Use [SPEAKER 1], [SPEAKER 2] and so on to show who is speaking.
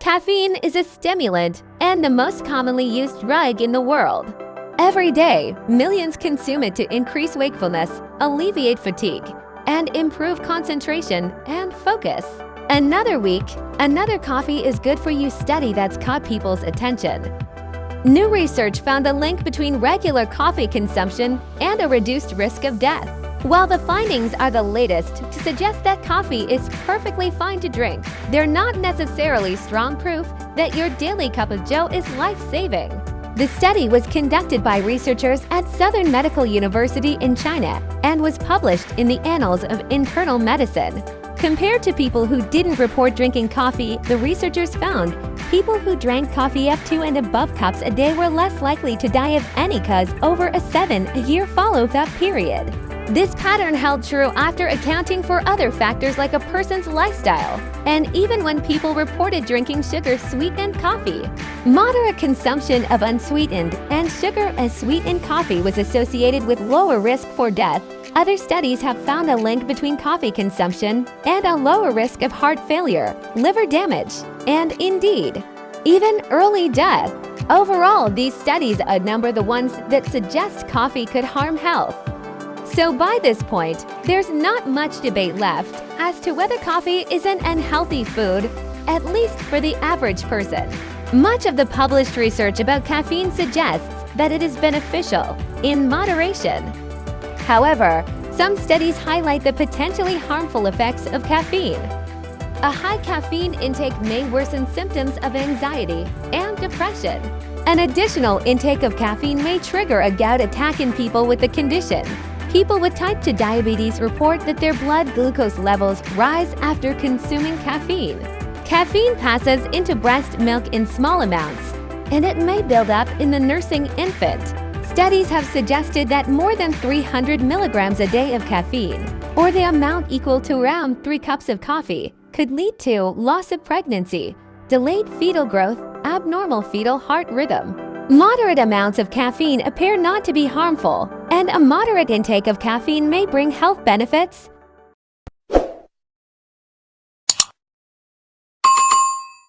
[SPEAKER 1] Caffeine is a stimulant and the most commonly used drug in the world. Every day, millions consume it to increase wakefulness, alleviate fatigue, and improve concentration and focus. Another coffee is good for you study that's caught people's attention. New research found a link between regular coffee consumption and a reduced risk of death. While the findings are the latest to suggest that coffee is perfectly fine to drink, they're not necessarily strong proof that your daily cup of joe is life-saving. The study was conducted by researchers at Southern Medical University in China and was published in the Annals of Internal Medicine. Compared to people who didn't report drinking coffee, the researchers found people who drank coffee up to and above cups a day were less likely to die of any cause over a 7-year follow-up period. This pattern held true after accounting for other factors like a person's lifestyle, and even when people reported drinking sugar-sweetened coffee. Moderate consumption of unsweetened and sugar-sweetened coffee was associated with lower risk for death. Other studies have found a link between coffee consumption and a lower risk of heart failure, liver damage, and indeed, even early death. Overall, these studies outnumber the ones that suggest coffee could harm health. So by this point, there's not much debate left as to whether coffee is an unhealthy food, at least for the average person. Much of the published research about caffeine suggests that it is beneficial in moderation. However, some studies highlight the potentially harmful effects of caffeine. A high caffeine intake may worsen symptoms of anxiety and depression. An additional intake of caffeine may trigger a gout attack in people with the condition. People with type 2 diabetes report that their blood glucose levels rise after consuming caffeine. Caffeine passes into breast milk in small amounts, and it may build up in the nursing infant. Studies have suggested that more than 300 milligrams a day of caffeine, or the amount equal to around 3 cups of coffee, could lead to loss of pregnancy, delayed fetal growth, abnormal fetal heart rhythm. Moderate amounts of caffeine appear not to be harmful, and a moderate intake of caffeine may bring health benefits